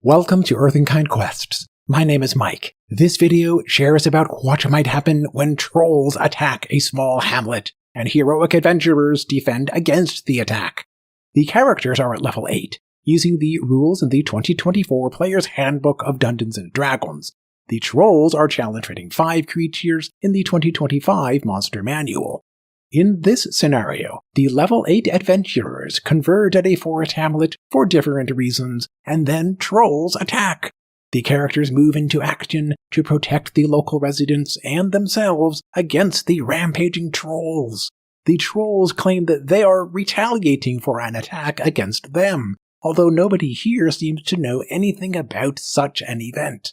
Welcome to Earthenkind Quests. My name is Mike. This video shares about what might happen when trolls attack a small hamlet, and heroic adventurers defend against the attack. The characters are at level 8, using the rules in the 2024 Player's Handbook of Dungeons & Dragons. The trolls are challenge rating 5 creatures in the 2025 Monster Manual. In this scenario, the level 8 adventurers converge at a forest hamlet for different reasons, and then trolls attack. The characters move into action to protect the local residents and themselves against the rampaging trolls. The trolls claim that they are retaliating for an attack against them, although nobody here seems to know anything about such an event.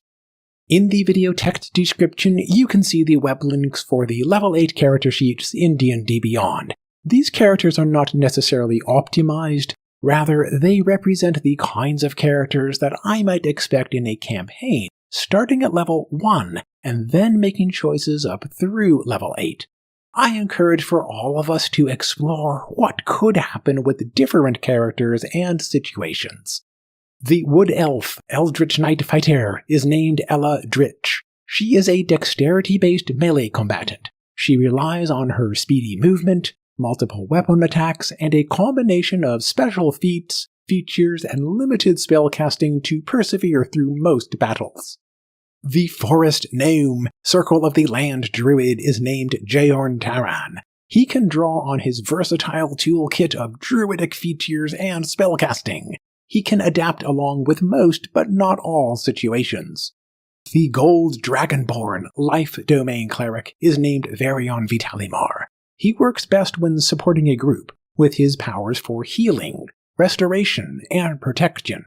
In the video text description, you can see the web links for the level 8 character sheets in D&D Beyond. These characters are not necessarily optimized, rather they represent the kinds of characters that I might expect in a campaign, starting at level 1 and then making choices up through level 8. I encourage for all of us to explore what could happen with different characters and situations. The wood elf Eldritch Knight fighter is named Dritch. She is a dexterity-based melee combatant. She relies on her speedy movement, multiple weapon attacks, and a combination of special feats, features, and limited spellcasting to persevere through most battles. The forest gnome Circle of the Land Druid is named Jaorn Taran. He can draw on his versatile toolkit of druidic features and spellcasting. He can adapt along with most, but not all, situations. The gold dragonborn life domain cleric is named Varion Vitalimar. He works best when supporting a group, with his powers for healing, restoration, and protection.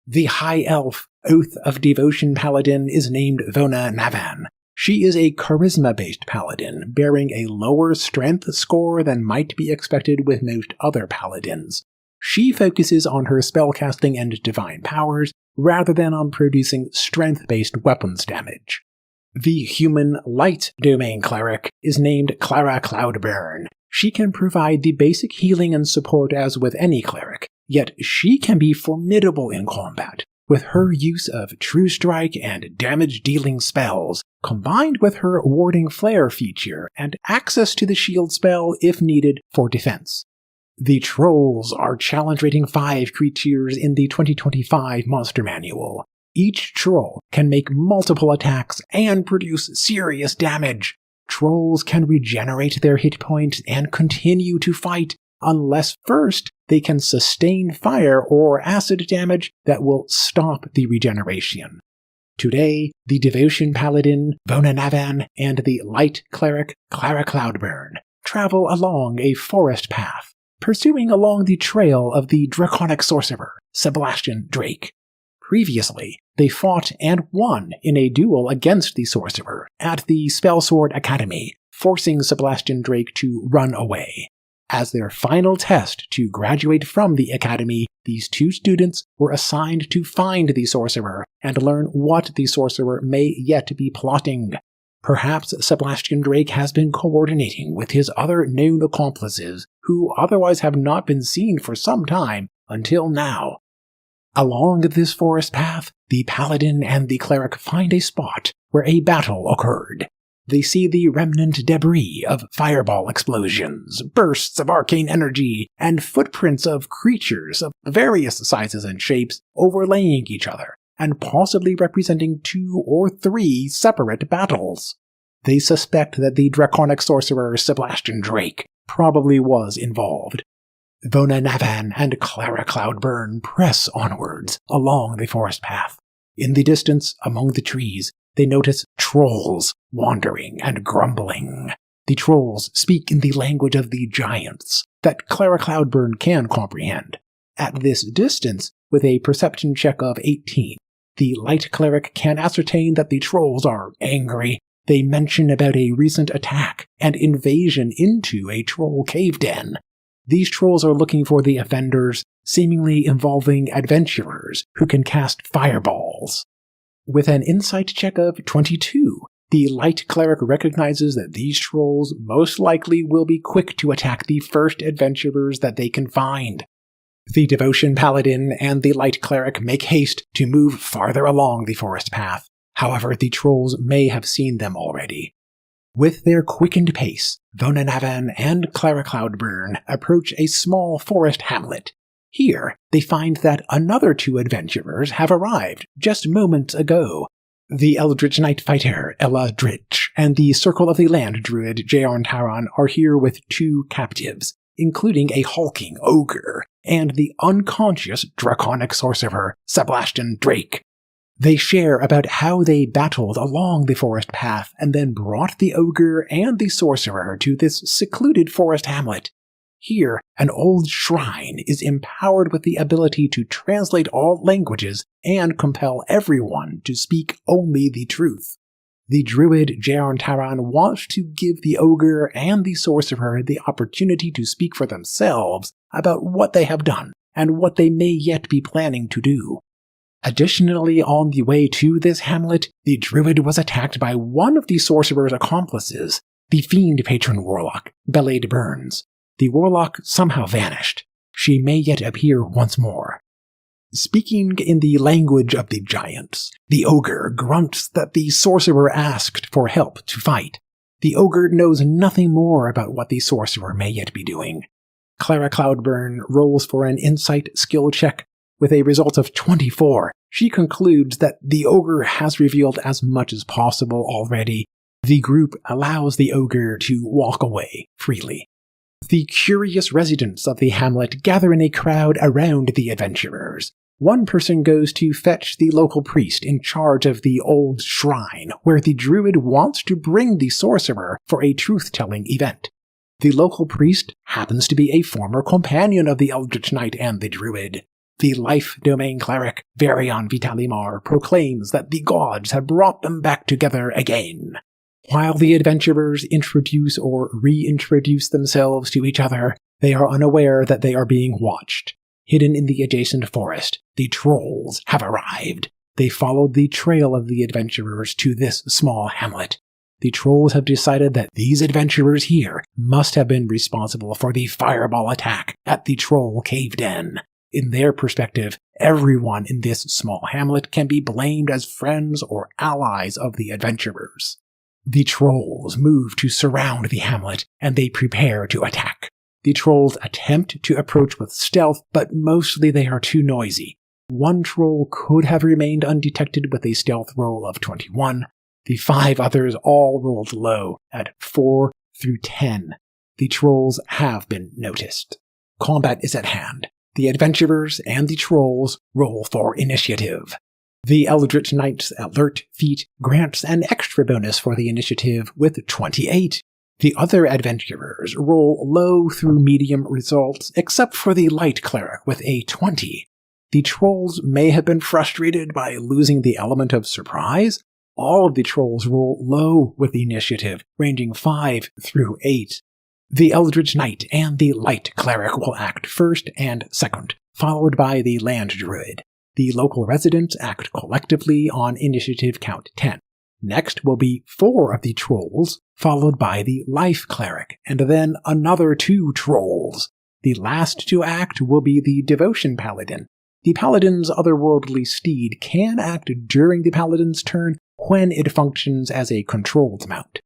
The high elf Oath of Devotion paladin is named Vona Navan. She is a charisma-based paladin, bearing a lower strength score than might be expected with most other paladins. She focuses on her spellcasting and divine powers, rather than on producing strength-based weapons damage. The human light domain cleric is named Clara Cloudburn. She can provide the basic healing and support as with any cleric, yet she can be formidable in combat, with her use of True Strike and damage-dealing spells, combined with her Warding Flare feature and access to the shield spell if needed for defense. The trolls are challenge rating 5 creatures in the 2025 Monster Manual. Each troll can make multiple attacks and produce serious damage. Trolls can regenerate their hit points and continue to fight, unless first they can sustain fire or acid damage that will stop the regeneration. Today, the Devotion Paladin, Vona Navan, and the Light Cleric, Clara Cloudburn, travel along a forest path, pursuing along the trail of the draconic sorcerer, Sebastian Drake. Previously, they fought and won in a duel against the sorcerer at the Spellsword Academy, forcing Sebastian Drake to run away. As their final test to graduate from the academy, these two students were assigned to find the sorcerer and learn what the sorcerer may yet be plotting. Perhaps Sebastian Drake has been coordinating with his other known accomplices, who otherwise have not been seen for some time until now. Along this forest path, the paladin and the cleric find a spot where a battle occurred. They see the remnant debris of fireball explosions, bursts of arcane energy, and footprints of creatures of various sizes and shapes overlaying each other, and possibly representing 2 or 3 separate battles. They suspect that the draconic sorcerer Sebastian Drake probably was involved. Vona Navan and Clara Cloudburn press onwards along the forest path. In the distance, among the trees, they notice trolls wandering and grumbling. The trolls speak in the language of the giants that Clara Cloudburn can comprehend. At this distance, with a perception check of 18, the light cleric can ascertain that the trolls are angry. They mention about a recent attack and invasion into a troll cave den. These trolls are looking for the offenders, seemingly involving adventurers who can cast fireballs. With an insight check of 22, the light cleric recognizes that these trolls most likely will be quick to attack the first adventurers that they can find. The Devotion Paladin and the Light Cleric make haste to move farther along the forest path. However, the trolls may have seen them already. With their quickened pace, Vonanavan and Clara Cloudburn approach a small forest hamlet. Here, they find that another two adventurers have arrived just moments ago. The Eldritch Knight fighter, Ella Dritch, and the Circle of the Land druid, Jaorn Taran, are here with two captives, including a hulking ogre, and the unconscious draconic sorcerer, Sebastian Drake. They share about how they battled along the forest path and then brought the ogre and the sorcerer to this secluded forest hamlet. Here, an old shrine is empowered with the ability to translate all languages and compel everyone to speak only the truth. The druid Jaorn Taran wants to give the ogre and the sorcerer the opportunity to speak for themselves about what they have done and what they may yet be planning to do. Additionally, on the way to this hamlet, the druid was attacked by one of the sorcerer's accomplices, the fiend patron warlock, Belade Burns. The warlock somehow vanished. She may yet appear once more. Speaking in the language of the giants, the ogre grunts that the sorcerer asked for help to fight. The ogre knows nothing more about what the sorcerer may yet be doing. Clara Cloudburn rolls for an insight skill check. With a result of 24, she concludes that the ogre has revealed as much as possible already. The group allows the ogre to walk away freely. The curious residents of the hamlet gather in a crowd around the adventurers. One person goes to fetch the local priest in charge of the old shrine, where the druid wants to bring the sorcerer for a truth-telling event. The local priest happens to be a former companion of the Eldritch Knight and the druid. The life domain cleric, Varian Vitalimar, proclaims that the gods have brought them back together again. While the adventurers introduce or reintroduce themselves to each other, they are unaware that they are being watched. Hidden in the adjacent forest, the trolls have arrived. They followed the trail of the adventurers to this small hamlet. The trolls have decided that these adventurers here must have been responsible for the fireball attack at the troll cave den. In their perspective, everyone in this small hamlet can be blamed as friends or allies of the adventurers. The trolls move to surround the hamlet, and they prepare to attack. The trolls attempt to approach with stealth, but mostly they are too noisy. One troll could have remained undetected with a stealth roll of 21. The 5 others all rolled low at 4 through 10. The trolls have been noticed. Combat is at hand. The adventurers and the trolls roll for initiative. The Eldritch Knight's alert feat grants an extra bonus for the initiative with 28. The other adventurers roll low through medium results, except for the Light Cleric with a 20. The trolls may have been frustrated by losing the element of surprise. All of the trolls roll low with the initiative, ranging 5 through 8. The Eldritch Knight and the Light Cleric will act first and second, followed by the Land Druid. The local residents act collectively on initiative count 10. Next will be 4 of the trolls, followed by the Life Cleric, and then another 2 trolls. The last to act will be the Devotion Paladin. The Paladin's otherworldly steed can act during the Paladin's turn when it functions as a controlled mount.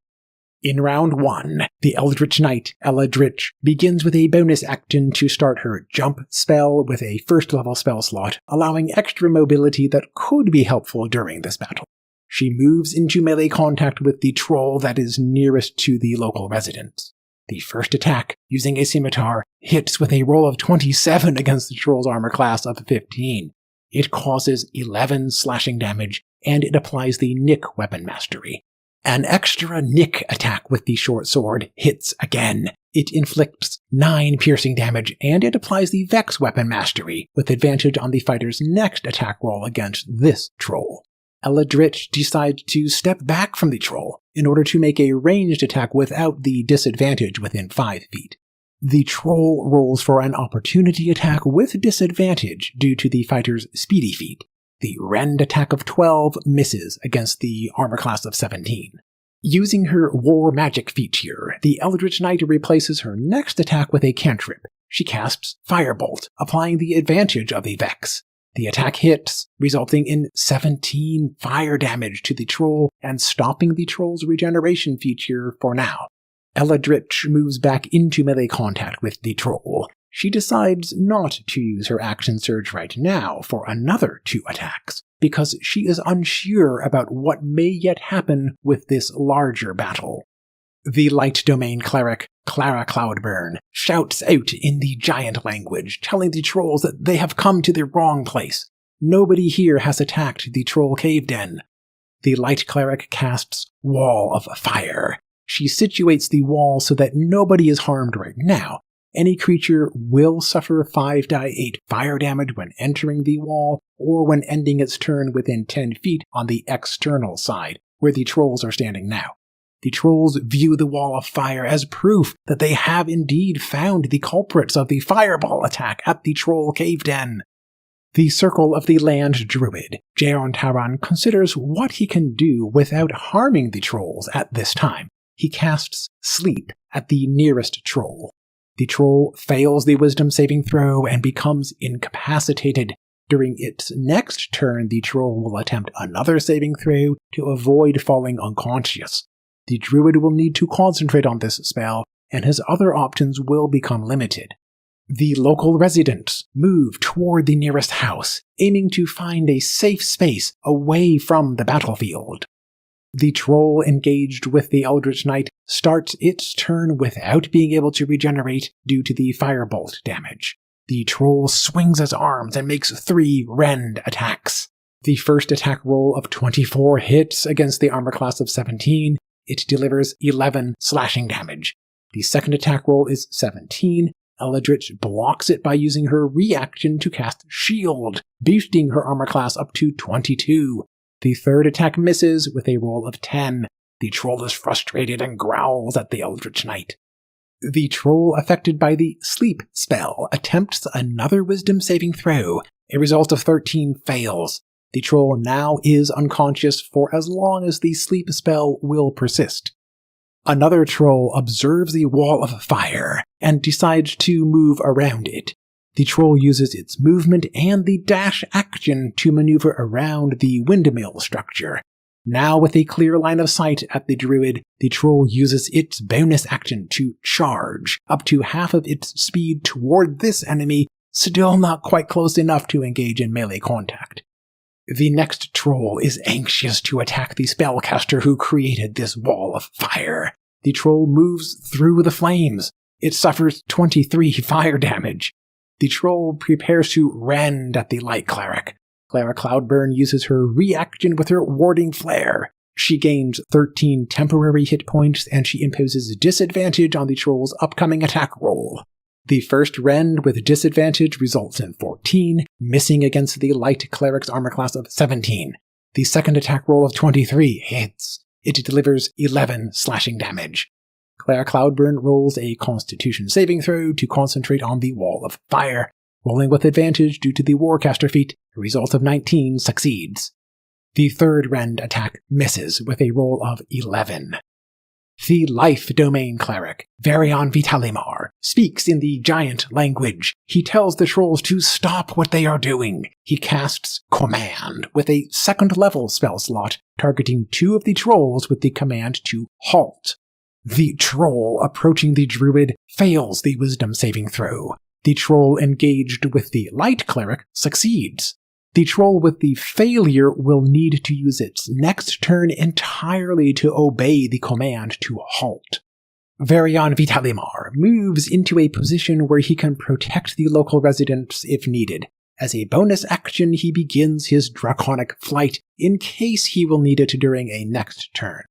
In round 1, the Eldritch Knight, Ella Dritch, begins with a bonus action to start her jump spell with a first level spell slot, allowing extra mobility that could be helpful during this battle. She moves into melee contact with the troll that is nearest to the local residents. The first attack, using a scimitar, hits with a roll of 27 against the troll's armor class of 15. It causes 11 slashing damage, and it applies the Nick weapon mastery. An extra Nick attack with the short sword hits again. It inflicts 9 piercing damage, and it applies the Vex weapon mastery, with advantage on the fighter's next attack roll against this troll. Ella Dritch decides to step back from the troll in order to make a ranged attack without the disadvantage within 5 feet. The troll rolls for an opportunity attack with disadvantage due to the fighter's speedy feat. The rend attack of 12 misses against the armor class of 17. Using her war magic feat here, the Eldritch Knight replaces her next attack with a cantrip, She casts Firebolt, applying the advantage of the Vex. The attack hits, resulting in 17 fire damage to the troll and stopping the troll's regeneration feature for now. Dritch moves back into melee contact with the troll. She decides not to use her action surge right now for another 2 attacks, because she is unsure about what may yet happen with this larger battle. The Light Domain Cleric, Clara Cloudburn, shouts out in the giant language, telling the trolls that they have come to the wrong place. Nobody here has attacked the troll cave den. The Light Cleric casts Wall of Fire. She situates the wall so that nobody is harmed right now. Any creature will suffer 5d8 fire damage when entering the wall, or when ending its turn within 10 feet on the external side, where the trolls are standing now. The trolls view the wall of fire as proof that they have indeed found the culprits of the fireball attack at the troll cave den. The Circle of the Land Druid, Jaron Taran, considers what he can do without harming the trolls at this time. He casts Sleep at the nearest troll. The troll fails the wisdom saving throw and becomes incapacitated. During its next turn, the troll will attempt another saving throw to avoid falling unconscious. The druid will need to concentrate on this spell, and his other options will become limited. The local residents move toward the nearest house, aiming to find a safe space away from the battlefield. The troll engaged with the Eldritch Knight starts its turn without being able to regenerate due to the firebolt damage. The troll swings its arms and makes 3 rend attacks. The first attack roll of 24 hits against the armor class of 17. It delivers 11 slashing damage. The second attack roll is 17. Eldritch blocks it by using her reaction to cast Shield, boosting her armor class up to 22. The third attack misses with a roll of 10. The troll is frustrated and growls at the Eldritch Knight. The troll affected by the Sleep spell attempts another wisdom saving throw. A result of 13 fails. The troll now is unconscious for as long as the sleep spell will persist. Another troll observes the wall of fire and decides to move around it. The troll uses its movement and the dash action to maneuver around the windmill structure. Now with a clear line of sight at the druid, the troll uses its bonus action to charge up to half of its speed toward this enemy, still not quite close enough to engage in melee contact. The next troll is anxious to attack the spellcaster who created this wall of fire. The troll moves through the flames. It suffers 23 fire damage. The troll prepares to rend at the Light Cleric. Clara Cloudburn uses her reaction with her warding flare. She gains 13 temporary hit points, and she imposes disadvantage on the troll's upcoming attack roll. The first rend with disadvantage results in 14, missing against the Light Cleric's armor class of 17. The second attack roll of 23 hits. It delivers 11 slashing damage. Clara Cloudburn rolls a Constitution saving throw to concentrate on the wall of fire. Rolling with advantage due to the Warcaster feat, a result of 19 succeeds. The third rend attack misses with a roll of 11. The Life Domain Cleric, Varian Vitalimar, speaks in the giant language. He tells the trolls to stop what they are doing. He casts Command with a second-level spell slot, targeting 2 of the trolls with the command to halt. The troll approaching the druid fails the wisdom saving throw. The troll engaged with the Light Cleric succeeds. The troll with the failure will need to use its next turn entirely to obey the command to halt. Varian Vitalimar moves into a position where he can protect the local residents if needed. As a bonus action, he begins his draconic flight in case he will need it during a next turn.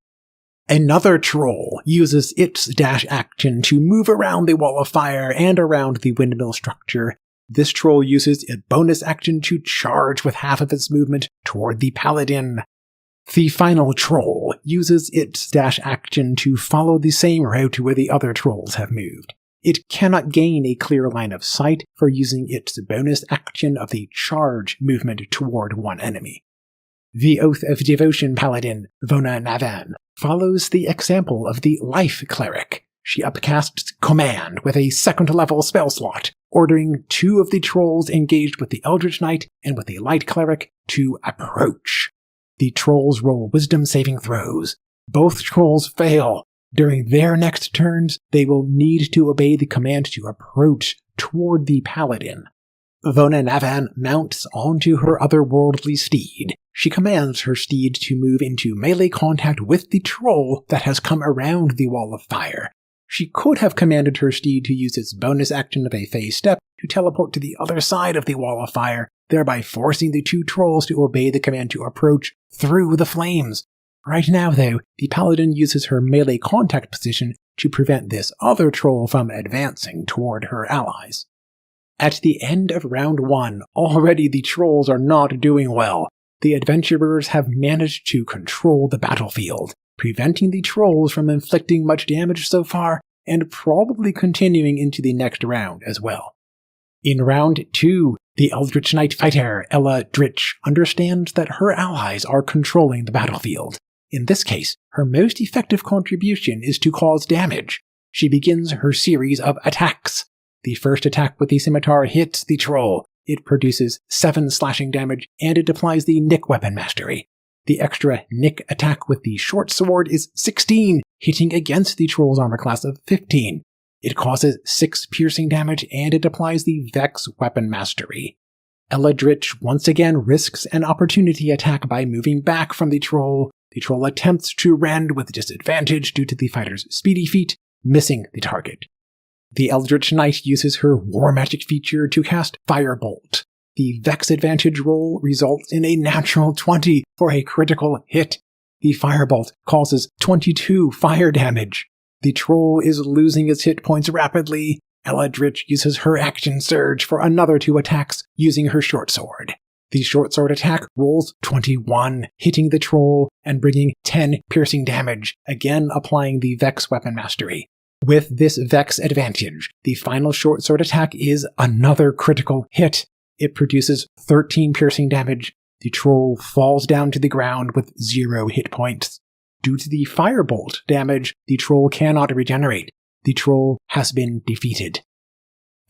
Another troll uses its dash action to move around the wall of fire and around the windmill structure. This troll uses a bonus action to charge with half of its movement toward the Paladin. The final troll uses its dash action to follow the same route where the other trolls have moved. It cannot gain a clear line of sight for using its bonus action of the charge movement toward one enemy. The Oath of Devotion Paladin, Vona Navan, follows the example of the Life Cleric. she upcasts Command with a second-level spell slot, ordering 2 of the trolls engaged with the Eldritch Knight and with the Light Cleric to approach. The trolls roll wisdom saving throws. Both trolls fail. During their next turns, they will need to obey the command to approach toward the Paladin. Vona Navan mounts onto her otherworldly steed. She commands her steed to move into melee contact with the troll that has come around the wall of fire. She could have commanded her steed to use its bonus action of a phase step to teleport to the other side of the wall of fire, thereby forcing the 2 trolls to obey the command to approach through the flames. Right now, though, the Paladin uses her melee contact position to prevent this other troll from advancing toward her allies. At the end of round 1, already the trolls are not doing well. The adventurers have managed to control the battlefield, preventing the trolls from inflicting much damage so far, and probably continuing into the next round as well. In round 2, the Eldritch Knight fighter, Dritch, understands that her allies are controlling the battlefield. In this case, her most effective contribution is to cause damage. She begins her series of attacks. The first attack with the scimitar hits the troll. It produces 7 slashing damage, and it applies the Nick weapon mastery. The extra Nick attack with the short sword is 16, hitting against the troll's armor class of 15. It causes 6 piercing damage, and it applies the Vex weapon mastery. Dritch once again risks an opportunity attack by moving back from the troll. The troll attempts to rend with disadvantage due to the fighter's speedy feat, missing the target. The Eldritch Knight uses her War Magic feature to cast Firebolt. The Vex advantage roll results in a natural 20 for a critical hit. The Firebolt causes 22 fire damage. The troll is losing its hit points rapidly. Dritch uses her action surge for another 2 attacks using her short sword. The short sword attack rolls 21, hitting the troll and bringing 10 piercing damage, again applying the Vex weapon mastery. With this Vex advantage, the final short sword attack is another critical hit. It produces 13 piercing damage. The troll falls down to the ground with 0 hit points. Due to the firebolt damage, the troll cannot regenerate. The troll has been defeated.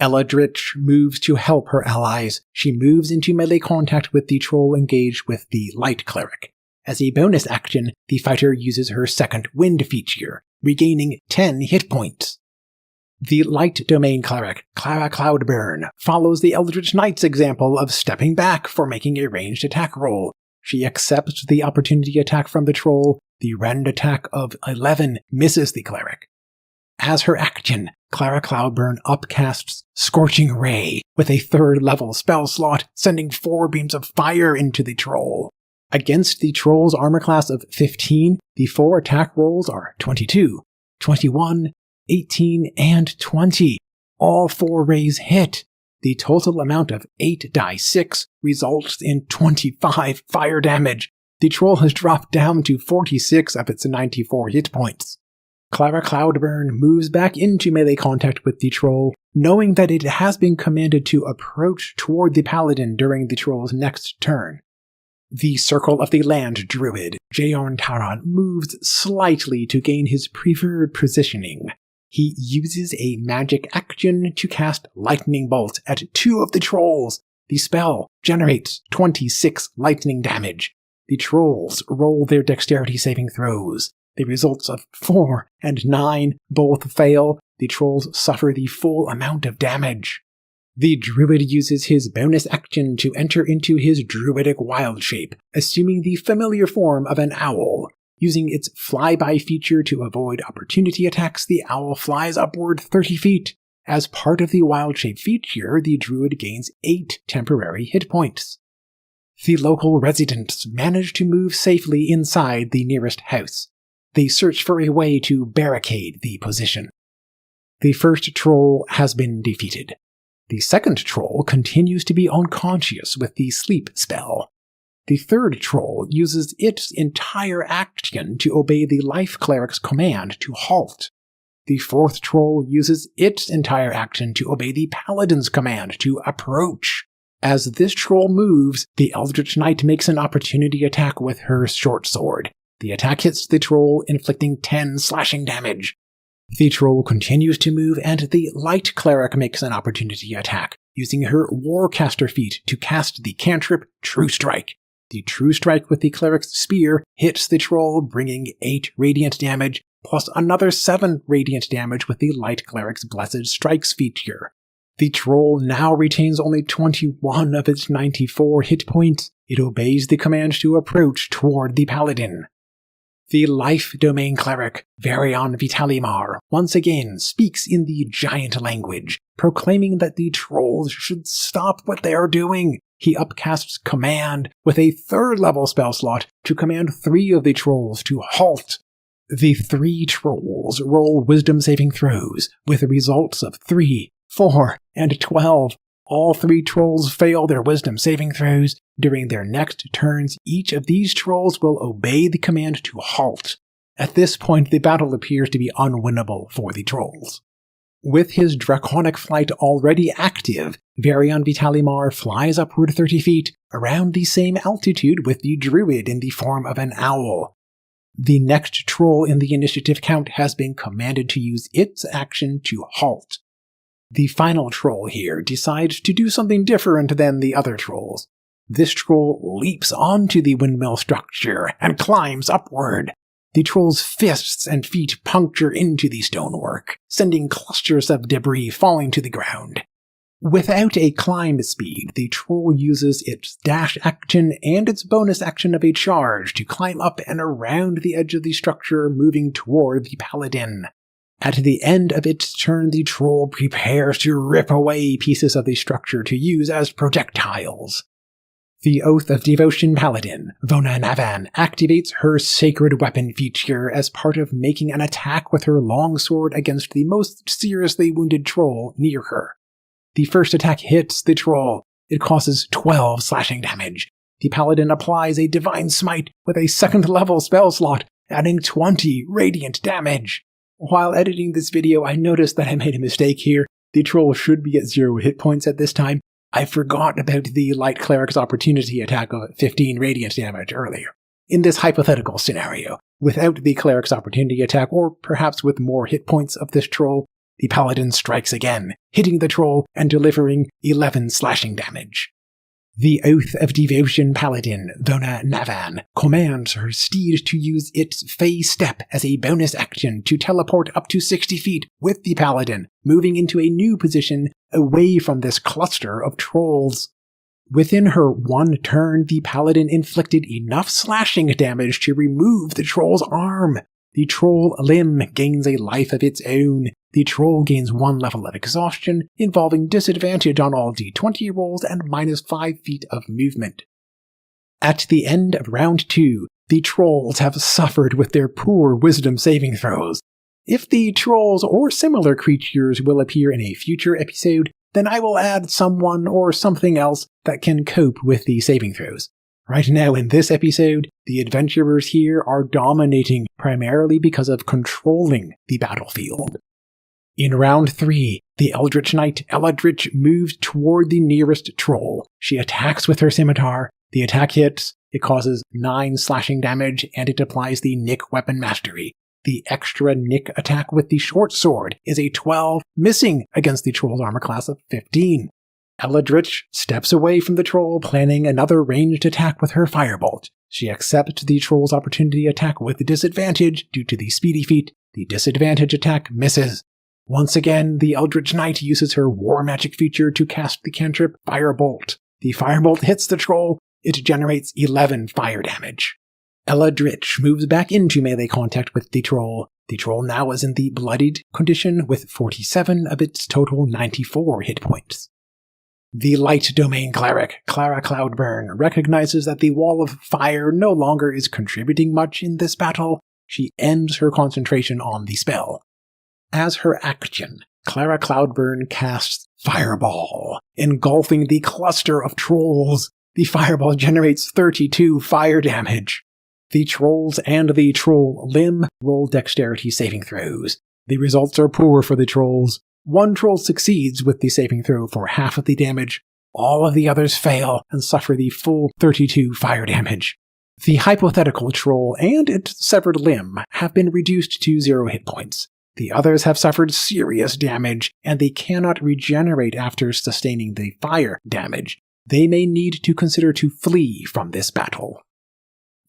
Dritch moves to help her allies. She moves into melee contact with the troll engaged with the Light Cleric. As a bonus action, the fighter uses her second Wind feature, regaining 10 hit points. The Light Domain Cleric, Clara Cloudburn, follows the Eldritch Knight's example of stepping back for making a ranged attack roll. She accepts the opportunity attack from the troll. The rend attack of 11 misses the cleric. As her action, Clara Cloudburn upcasts Scorching Ray with a 3rd level spell slot, sending 4 beams of fire into the troll. Against the troll's armor class of 15, the 4 attack rolls are 22, 21, 18, and 20. All 4 rays hit. The total amount of 8 die 6 results in 25 fire damage. The troll has dropped down to 46 of its 94 hit points. Clara Cloudburn moves back into melee contact with the troll, knowing that it has been commanded to approach toward the Paladin during the troll's next turn. The Circle of the Land Druid, Jaorn Taran, moves slightly to gain his preferred positioning. He uses a magic action to cast Lightning Bolt at 2 of the trolls. The spell generates 26 lightning damage. The trolls roll their dexterity saving throws. The results of 4 and 9 both fail. The trolls suffer the full amount of damage. The Druid uses his bonus action to enter into his druidic wild shape, assuming the familiar form of an owl. Using its flyby feature to avoid opportunity attacks, the owl flies upward 30 feet. As part of the wild shape feature, the Druid gains 8 temporary hit points. The local residents manage to move safely inside the nearest house. They search for a way to barricade the position. The first troll has been defeated. The second troll continues to be unconscious with the sleep spell. The third troll uses its entire action to obey the Life Cleric's command to halt. The fourth troll uses its entire action to obey the Paladin's command to approach. As this troll moves, the Eldritch Knight makes an opportunity attack with her short sword. The attack hits the troll, inflicting 10 slashing damage. The troll continues to move, and the light cleric makes an opportunity attack, using her Warcaster feat to cast the cantrip True Strike. The True Strike with the cleric's spear hits the troll, bringing 8 radiant damage, plus another 7 radiant damage with the light cleric's Blessed Strikes feature. The troll now retains only 21 of its 94 hit points. It obeys the command to approach toward the paladin. The Life Domain Cleric, Varian Vitalimar, once again speaks in the giant language, proclaiming that the trolls should stop what they are doing. He upcasts Command with a 3rd level spell slot to command 3 of the trolls to halt. The 3 trolls roll wisdom saving throws, with results of 3, 4, and 12. All 3 trolls fail their wisdom saving throws. During their next turns, each of these trolls will obey the command to halt. At this point, the battle appears to be unwinnable for the trolls. With his draconic flight already active, Varian Vitalimar flies upward 30 feet, around the same altitude with the Druid in the form of an owl. The next troll in the initiative count has been commanded to use its action to halt. The final troll here decides to do something different than the other trolls. This troll leaps onto the windmill structure and climbs upward. The troll's fists and feet puncture into the stonework, sending clusters of debris falling to the ground. Without a climb speed, the troll uses its dash action and its bonus action of a charge to climb up and around the edge of the structure, moving toward the paladin. At the end of its turn, the troll prepares to rip away pieces of the structure to use as projectiles. The Oath of Devotion Paladin, Vona Navan, activates her Sacred Weapon feature as part of making an attack with her longsword against the most seriously wounded troll near her. The first attack hits the troll. It causes 12 slashing damage. The Paladin applies a Divine Smite with a 2nd level spell slot, adding 20 radiant damage. While editing this video, I noticed that I made a mistake here. The troll should be at 0 hit points at this time. I forgot about the Light Cleric's opportunity attack of 15 radiant damage earlier. In this hypothetical scenario, without the Cleric's opportunity attack, or perhaps with more hit points of this troll, the Paladin strikes again, hitting the troll and delivering 11 slashing damage. The Oath of Devotion Paladin, Vona Navan, commands her steed to use its Fey Step as a bonus action to teleport up to 60 feet with the Paladin, moving into a new position away from this cluster of trolls. Within her 1 turn, the Paladin inflicted enough slashing damage to remove the troll's arm. The troll limb gains a life of its own. The troll gains 1 level of exhaustion, involving disadvantage on all d20 rolls and minus 5 feet of movement. At the end of round 2, the trolls have suffered with their poor wisdom saving throws. If the trolls or similar creatures will appear in a future episode, then I will add someone or something else that can cope with the saving throws. Right now in this episode, the adventurers here are dominating primarily because of controlling the battlefield. In round 3, the Eldritch Knight Eldritch moves toward the nearest troll. She attacks with her scimitar. The attack hits, it causes 9 slashing damage, and it applies the Nick Weapon Mastery. The extra Nick attack with the short sword is a 12, missing against the troll's armor class of 15. Eldritch steps away from the troll, planning another ranged attack with her firebolt. She accepts the troll's opportunity attack with disadvantage due to the speedy feat. The disadvantage attack misses. Once again, the Eldritch Knight uses her War Magic feature to cast the cantrip Firebolt. The firebolt hits the troll. It generates 11 fire damage. Dritch moves back into melee contact with the troll. The troll now is in the bloodied condition with 47 of its total 94 hit points. The Light Domain Cleric, Clara Cloudburn, recognizes that the Wall of Fire no longer is contributing much in this battle. She ends her concentration on the spell. As her action, Clara Cloudburn casts Fireball, engulfing the cluster of trolls. The fireball generates 32 fire damage. The trolls and the troll limb roll dexterity saving throws. The results are poor for the trolls. 1 troll succeeds with the saving throw for half of the damage. All of the others fail and suffer the full 32 fire damage. The hypothetical troll and its severed limb have been reduced to 0 hit points. The others have suffered serious damage, and they cannot regenerate after sustaining the fire damage. They may need to consider to flee from this battle.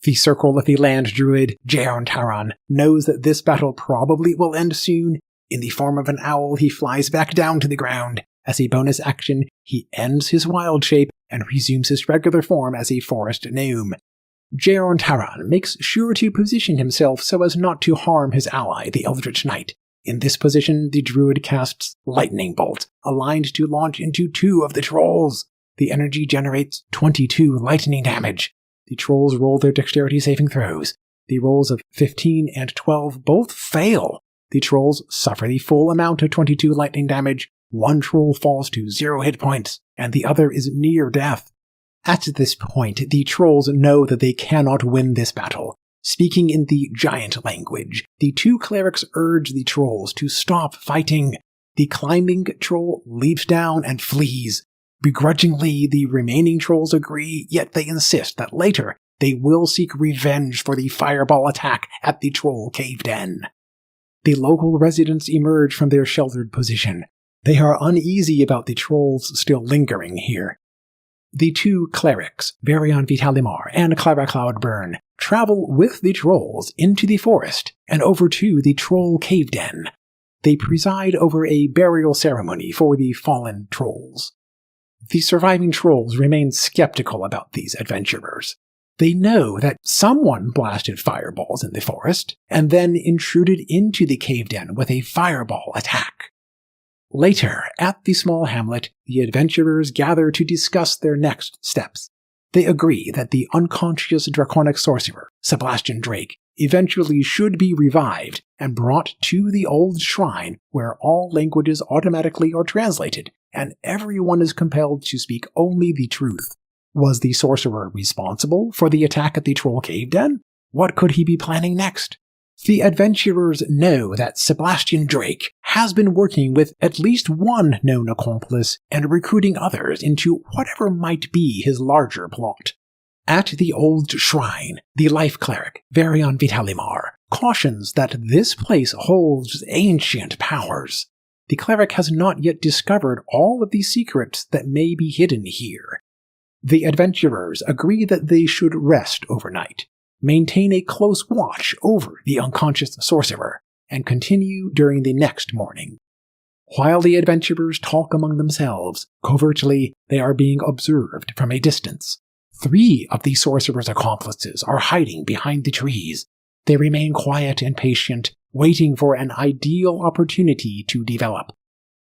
The Circle of the Land Druid, Jaron Taran, knows that this battle probably will end soon. In the form of an owl, he flies back down to the ground. As a bonus action, he ends his wild shape and resumes his regular form as a forest gnome. Jaron Taran makes sure to position himself so as not to harm his ally, the Eldritch Knight. In this position, the Druid casts Lightning Bolt, aligned to launch into 2 of the trolls. The energy generates 22 lightning damage. The trolls roll their dexterity saving throws. The rolls of 15 and 12 both fail. The trolls suffer the full amount of 22 lightning damage. One troll falls to 0 hit points, and the other is near death. At this point, the trolls know that they cannot win this battle. Speaking in the giant language, the 2 clerics urge the trolls to stop fighting. The climbing troll leaps down and flees. Begrudgingly, the remaining trolls agree, yet they insist that later they will seek revenge for the fireball attack at the troll cave den. The local residents emerge from their sheltered position. They are uneasy about the trolls still lingering here. The 2 clerics, Varian Vitalimar and Clara Cloudburn, travel with the trolls into the forest and over to the troll cave den. They preside over a burial ceremony for the fallen trolls. The surviving trolls remain skeptical about these adventurers. They know that someone blasted fireballs in the forest and then intruded into the cave den with a fireball attack. Later, at the small hamlet, the adventurers gather to discuss their next steps. They agree that the unconscious draconic sorcerer, Sebastian Drake, eventually should be revived and brought to the old shrine where all languages automatically are translated, and everyone is compelled to speak only the truth. Was the sorcerer responsible for the attack at the troll cave den? What could he be planning next? The adventurers know that Sebastian Drake has been working with at least one known accomplice and recruiting others into whatever might be his larger plot. At the old shrine, the life cleric, Varian Vitalimar, cautions that this place holds ancient powers. The cleric has not yet discovered all of the secrets that may be hidden here. The adventurers agree that they should rest overnight, maintain a close watch over the unconscious sorcerer, and continue during the next morning. While the adventurers talk among themselves, covertly they are being observed from a distance. 3 of the sorcerer's accomplices are hiding behind the trees. They remain quiet and patient, waiting for an ideal opportunity to develop.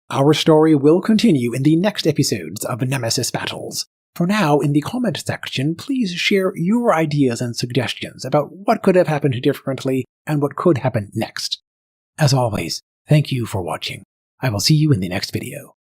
Our story will continue in the next episodes of Nemesis Battles. For now, in the comment section, please share your ideas and suggestions about what could have happened differently and what could happen next. As always, thank you for watching. I will see you in the next video.